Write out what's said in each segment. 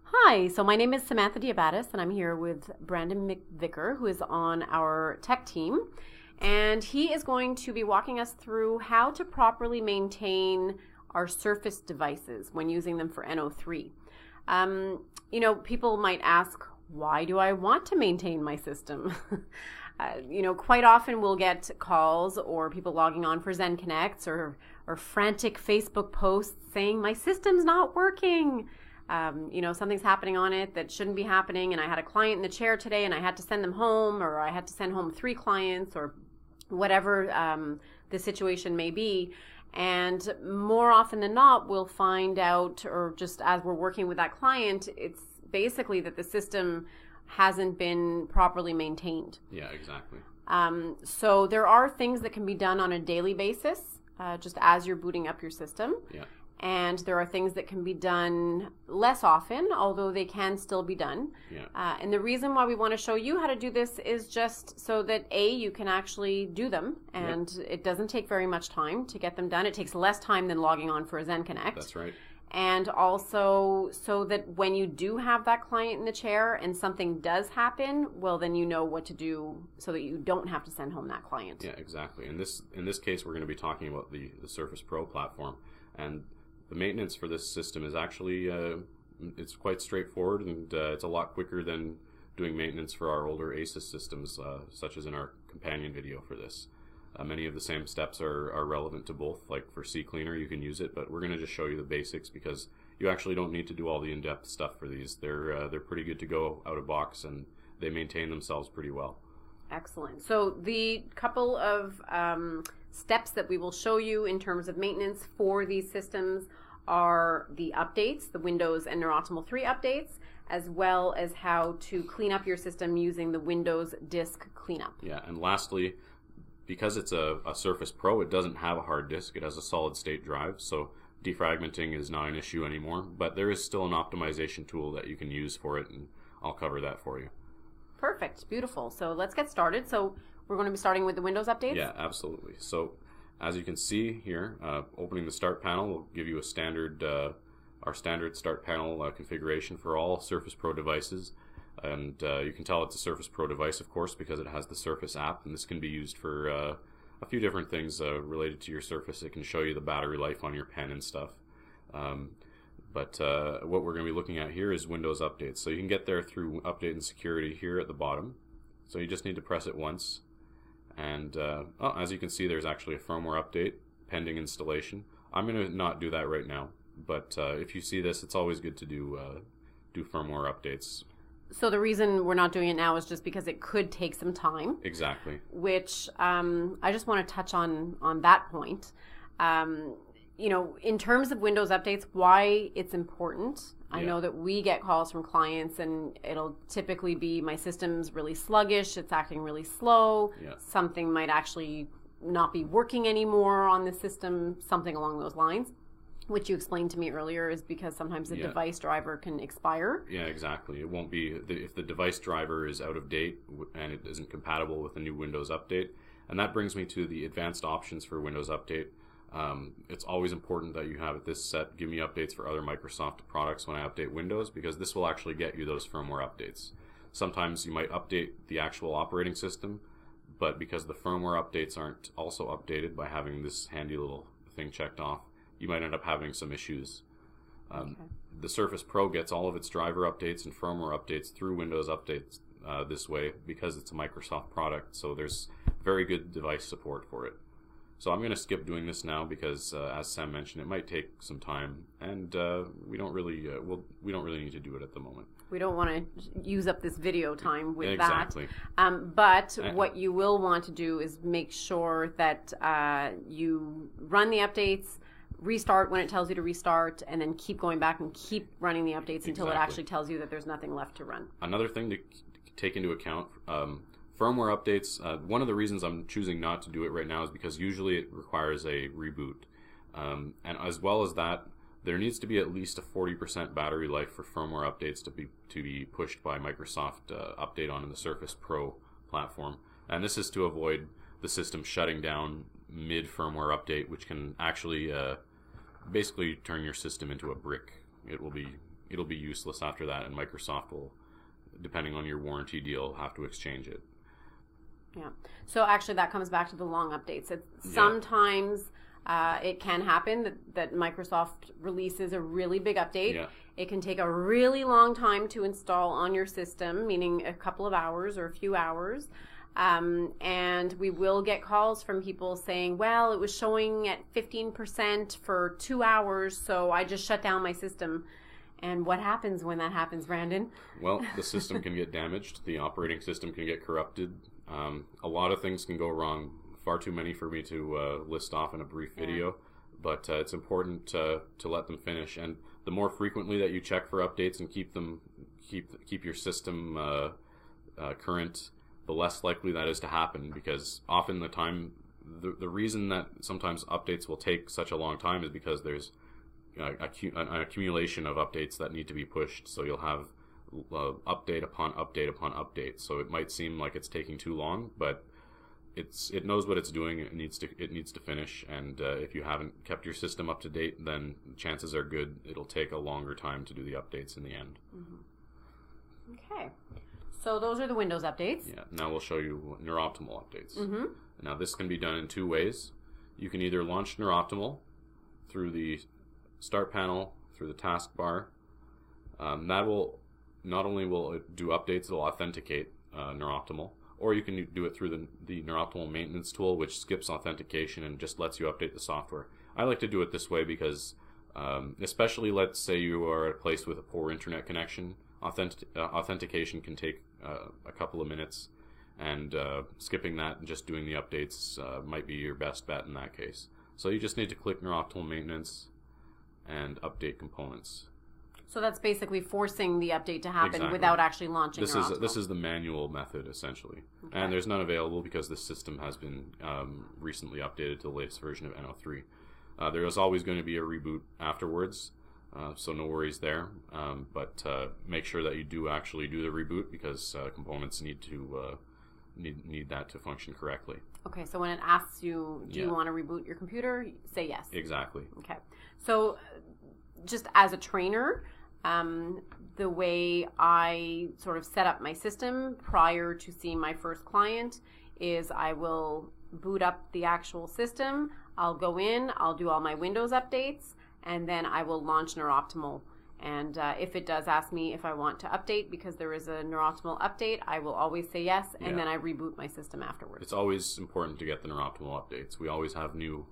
Hi, so my name is Samantha Diavatis, and I'm here with Brandon McVicor, who is on our tech team. And he is going to be walking us through how to properly maintain our Surface devices when using them for NO3. People might ask, why do I want to maintain my system? Quite often we'll get calls or people logging on for Zen Connects or frantic Facebook posts saying, my system's not working. Something's happening on it that shouldn't be happening, and I had a client in the chair today and I had to send them home, or I had to send home 3 clients, or whatever the situation may be. And more often than not, we'll find out, or just as we're working with that client, it's basically that the system hasn't been properly maintained. Yeah, exactly. So there are things that can be done on a daily basis, just as you're booting up your system. Yeah. And there are things that can be done less often, although they can still be done. Yeah. And the reason why we want to show you how to do this is just so that, A, you can actually do them, and it doesn't take very much time to get them done. It takes less time than logging on for a Zen Connect. That's right. And also so that when you do have that client in the chair and something does happen, well, then you know what to do so that you don't have to send home that client. Yeah, exactly. In this case, we're going to be talking about the Surface Pro platform, and the maintenance for this system is actually it's quite straightforward, and it's a lot quicker than doing maintenance for our older ASUS systems, such as in our companion video for this. Many of the same steps are relevant to both. Like for CCleaner, you can use it, but we're going to just show you the basics because you actually don't need to do all the in-depth stuff for these. They're pretty good to go out of box, and they maintain themselves pretty well. Excellent. So the couple of steps that we will show you in terms of maintenance for these systems are the updates, the Windows and NeurOptimal 3 updates, as well as how to clean up your system using the Windows Disk Cleanup. Yeah, and lastly, because it's a Surface Pro, it doesn't have a hard disk. It has a solid state drive, so defragmenting is not an issue anymore, but there is still an optimization tool that you can use for it, and I'll cover that for you. Perfect. Beautiful. So let's get started. So we're going to be starting with the Windows updates? Yeah, absolutely. So as you can see here, opening the Start panel will give you a standard, our standard Start panel configuration for all Surface Pro devices. And you can tell it's a Surface Pro device, of course, because it has the Surface app, and this can be used for a few different things related to your Surface. It can show you the battery life on your pen and stuff. But what we're going to be looking at here is Windows updates. So you can get there through Update and Security here at the bottom. So you just need to press it once. And as you can see, there's actually a firmware update pending installation. I'm going to not do that right now. But if you see this, it's always good to do firmware updates. So the reason we're not doing it now is just because it could take some time. Exactly. Which I just want to touch on that point. In terms of Windows updates, why it's important. I know that we get calls from clients, and it'll typically be, my system's really sluggish, it's acting really slow, something might actually not be working anymore on the system, something along those lines, which you explained to me earlier is because sometimes the device driver can expire. Yeah, exactly. It won't be, if the device driver is out of date and it isn't compatible with the new Windows update. And that brings me to the advanced options for Windows Update. It's always important that you have this set, give me updates for other Microsoft products when I update Windows, because this will actually get you those firmware updates. Sometimes you might update the actual operating system, but because the firmware updates aren't also updated by having this handy little thing checked off, you might end up having some issues. The Surface Pro gets all of its driver updates and firmware updates through Windows Updates this way because it's a Microsoft product, so there's very good device support for it. So I'm going to skip doing this now because, as Sam mentioned, it might take some time, and we don't really need to do it at the moment. We don't want to use up this video time with exactly. that. But what you will want to do is make sure that you run the updates, restart when it tells you to restart, and then keep going back and keep running the updates until it actually tells you that there's nothing left to run. Another thing to take into account. Firmware updates, one of the reasons I'm choosing not to do it right now is because usually it requires a reboot. And as well as that, there needs to be at least a 40% battery life for firmware updates to be pushed by Microsoft Update on the Surface Pro platform. And this is to avoid the system shutting down mid-firmware update, which can actually basically turn your system into a brick. It'll it'll be useless after that, and Microsoft will, depending on your warranty deal, have to exchange it. Yeah. So actually that comes back to the long updates. Sometimes it can happen that Microsoft releases a really big update. Yeah. It can take a really long time to install on your system, meaning a couple of hours or a few hours. And we will get calls from people saying, well, it was showing at 15% for 2 hours, so I just shut down my system. And what happens when that happens, Brandon? Well, the system can get damaged. The operating system can get corrupted. A lot of things can go wrong. Far too many for me to list off in a brief video. But it's important to let them finish. And the more frequently that you check for updates and keep your system current, the less likely that is to happen, because often the reason that sometimes updates will take such a long time is because there's an accumulation of updates that need to be pushed. So you'll have update upon update upon update. So it might seem like it's taking too long, but it knows what it's doing. It needs to finish, and if you haven't kept your system up to date, then chances are good it'll take a longer time to do the updates in the end. Mm-hmm. Okay. So those are the Windows updates. Yeah. Now we'll show you NeurOptimal updates. Mm-hmm. Now this can be done in two ways. You can either launch NeurOptimal through the Start panel, through the taskbar. That will not only will it do updates, it'll authenticate NeurOptimal, or you can do it through the NeurOptimal maintenance tool, which skips authentication and just lets you update the software. I like to do it this way because, especially let's say you are at a place with a poor internet connection, authentication can take a couple of minutes, and skipping that and just doing the updates might be your best bet in that case. So you just need to click NeurOptimal maintenance and update components. So that's basically forcing the update to happen Exactly. Without actually launching NeurOptimal. This is the manual method, essentially. Okay. And there's none available because this system has been recently updated to the latest version of NO3. There is always going to be a reboot afterwards, so no worries there. But make sure that you do actually do the reboot, because components need that to function correctly. Okay, so when it asks you, do you want to reboot your computer, say yes. Exactly. Okay. So just as a trainer, the way I sort of set up my system prior to seeing my first client is I will boot up the actual system, I'll go in, I'll do all my Windows updates, and then I will launch NeurOptimal. And if it does ask me if I want to update, because there is a NeurOptimal update, I will always say yes, and then I reboot my system afterwards. It's always important to get the NeurOptimal updates. We always have new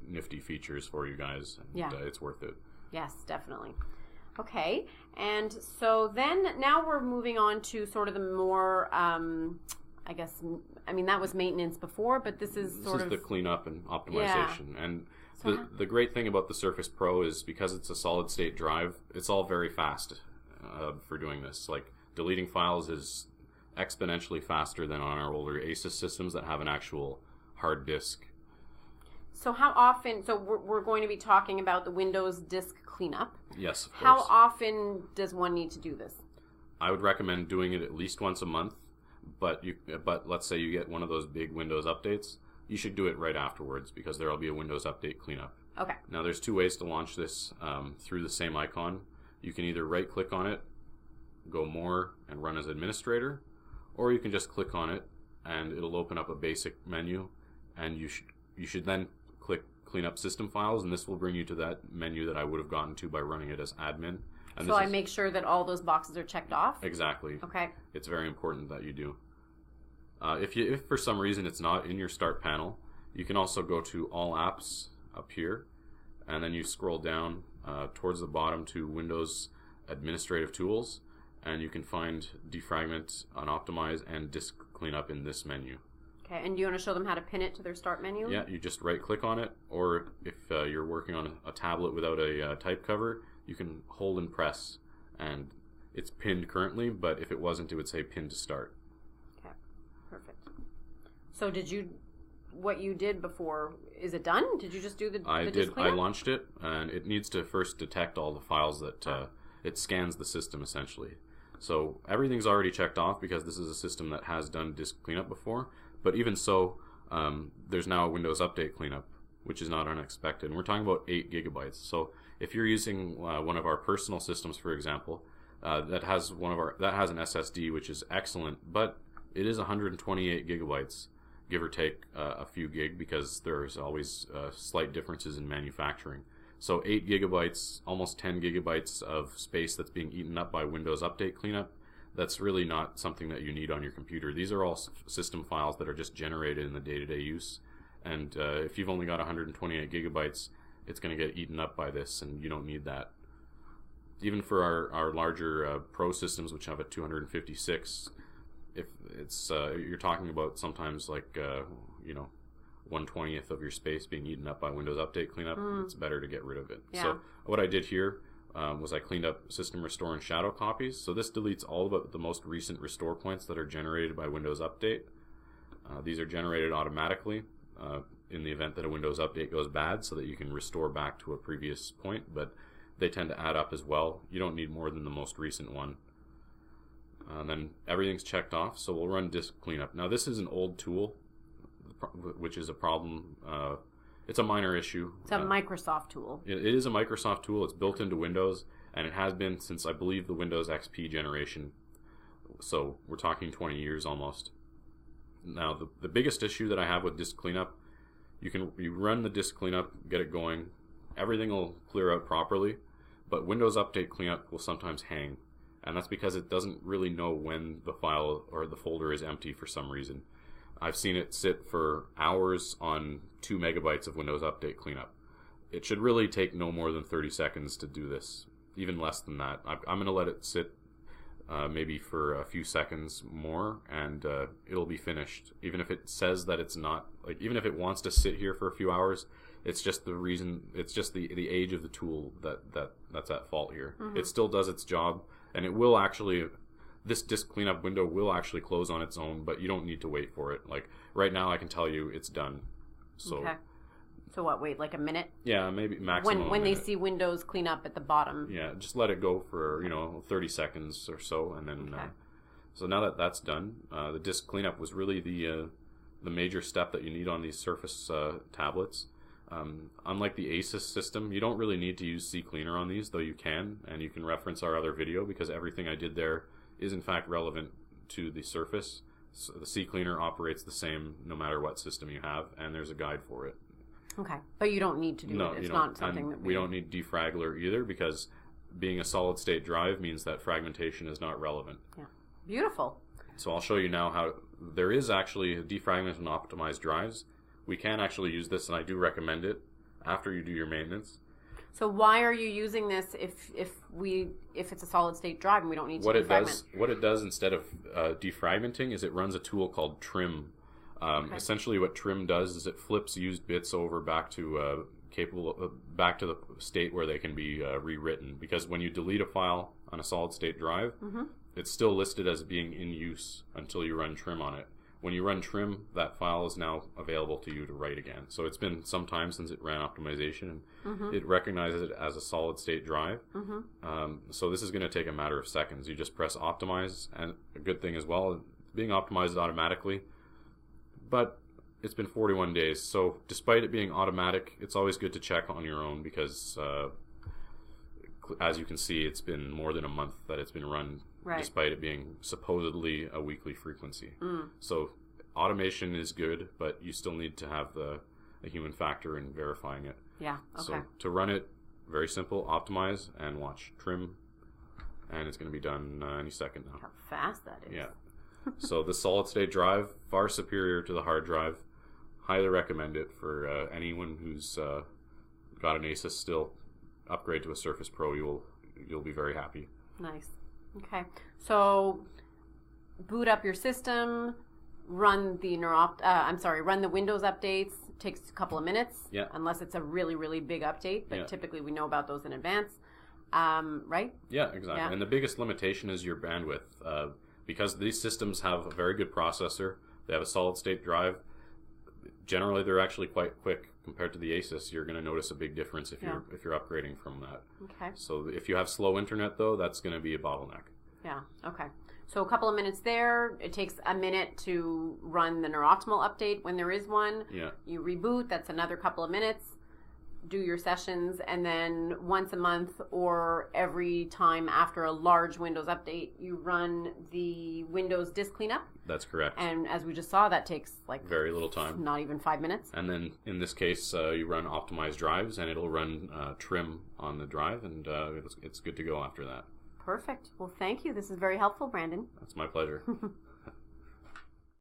nifty features for you guys, and it's worth it. Yes, definitely. Okay, and so then now we're moving on to sort of the more, I guess, I mean, that was maintenance before, but this is the cleanup and optimization. Yeah. And the great thing about the Surface Pro is because it's a solid state drive, it's all very fast for doing this. Like, deleting files is exponentially faster than on our older Asus systems that have an actual hard disk. So how often, so we're going to be talking about the Windows disk cleanup. Yes, of course. How often does one need to do this? I would recommend doing it at least once a month, but let's say you get one of those big Windows updates, you should do it right afterwards, because there will be a Windows update cleanup. Okay. Now there's two ways to launch this through the same icon. You can either right click on it, go more, and run as administrator, or you can just click on it and it'll open up a basic menu, and you should then click clean up system files, and this will bring you to that menu that I would have gotten to by running it as admin. And so I make sure that all those boxes are checked off? Exactly. Okay. It's very important that you do. If for some reason it's not in your start panel, you can also go to all apps up here, and then you scroll down towards the bottom to Windows Administrative Tools, and you can find defragment, unoptimize, and disk cleanup in this menu. Okay, and do you want to show them how to pin it to their start menu? Yeah, you just right click on it, or if you're working on a tablet without a type cover, you can hold and press, and it's pinned currently, but if it wasn't, it would say pin to start. Okay, perfect. So what you did before, is it done? Did you just do the disk cleanup? I launched it, and it needs to first detect all the files that it scans the system, essentially. So everything's already checked off because this is a system that has done disk cleanup before. But even so, there's now a Windows Update cleanup which is not unexpected. And we're talking about 8 gigabytes. So if you're using one of our personal systems, for example, that has an SSD, which is excellent, but it is 128 gigabytes, give or take a few gig, because there's always slight differences in manufacturing. So 8 gigabytes, almost 10 gigabytes of space that's being eaten up by Windows Update cleanup, that's really not something that you need on your computer. These are all system files that are just generated in the day-to-day use. And if you've only got 128 gigabytes, it's going to get eaten up by this, and you don't need that. Even for our larger Pro systems, which have a 256, if it's you're talking about sometimes like 1/20th of your space being eaten up by Windows Update cleanup, it's better to get rid of it. Yeah. So what I did here was I cleaned up System Restore and Shadow copies. So this deletes all of the most recent restore points that are generated by Windows Update. These are generated automatically in the event that a Windows Update goes bad, so that you can restore back to a previous point, but they tend to add up as well. You don't need more than the most recent one. And then everything's checked off, so we'll run disk cleanup. Now this is an old tool, which is a problem. It's a minor issue. It's a Microsoft tool. It is a Microsoft tool. It's built into Windows, and it has been since, I believe, the Windows XP generation. So we're talking 20 years almost. Now the biggest issue that I have with disk cleanup, you run the disk cleanup, get it going, everything will clear out properly, but Windows Update cleanup will sometimes hang, and that's because it doesn't really know when the file or the folder is empty for some reason. I've seen it sit for hours on 2 megabytes of Windows Update cleanup. It should really take no more than 30 seconds to do this, even less than that. I'm going to let it sit maybe for a few seconds more, and it'll be finished. Even if it says that it's not, like, even if it wants to sit here for a few hours, it's just the reason, it's just the age of the tool that's at fault here. It still does its job, and it will actually, this disk cleanup window will actually close on its own, but you don't need to wait for it. Like right now I can tell you it's done. So okay. So what, wait like a minute? Yeah, maybe maximum when they see Windows clean up at the bottom. Yeah, just let it go for 30 seconds or so, and then okay. So now that that's done, the disk cleanup was really the major step that you need on these Surface tablets. Unlike the Asus system, you don't really need to use CCleaner on these, though you can, and you can reference our other video because everything I did there is in fact relevant to the Surface. So the CCleaner operates the same no matter what system you have, and there's a guide for it. Okay, but you don't need to do it. It's not something that we don't need defraggler either, because being a solid state drive means that fragmentation is not relevant. Yeah, beautiful. So I'll show you now how there is actually defragment and optimized drives. We can actually use this, and I do recommend it after you do your maintenance. So why are you using this if it's a solid state drive and we don't need to defragment? What it does instead of defragmenting is it runs a tool called trim. Okay. Essentially, what trim does is it flips used bits over back to back to the state where they can be rewritten. Because when you delete a file on a solid state drive, it's still listed as being in use until you run trim on it. When you run trim, that file is now available to you to write again. So it's been some time since it ran optimization, and it recognizes it as a solid state drive. So this is going to take a matter of seconds. You just press optimize, and a good thing as well, being optimized automatically. But it's been 41 days, so despite it being automatic, it's always good to check on your own because, as you can see, it's been more than a month that it's been run, despite it being supposedly a weekly frequency. So automation is good, but you still need to have the human factor in verifying it. Yeah, okay. So to run it, very simple, optimize and watch trim, and it's going to be done any second now. How fast that is. Yeah. So the solid state drive, far superior to the hard drive. Highly recommend it for anyone who's got an Asus still. Upgrade to a Surface Pro, you'll be very happy. Nice. Okay. So boot up your system, run the run the Windows updates. Takes a couple of minutes. Yeah. Unless it's a really, really big update, but typically we know about those in advance. Right? Yeah, exactly. Yeah. And the biggest limitation is your bandwidth. Because these systems have a very good processor, they have a solid state drive. Generally, they're actually quite quick compared to the Asus. You're going to notice a big difference if you're upgrading from that. Okay. So if you have slow internet, though, that's going to be a bottleneck. Yeah. Okay. So a couple of minutes there. It takes a minute to run the NeurOptimal update when there is one. Yeah. You reboot. That's another couple of minutes. Do your sessions, and then once a month or every time after a large Windows update, you run the Windows disk cleanup. That's correct. And as we just saw, that takes like very little time. Not even 5 minutes. And then in this case, you run optimized drives, and it'll run trim on the drive, and it's good to go after that. Perfect. Well, thank you. This is very helpful, Brandon. That's my pleasure.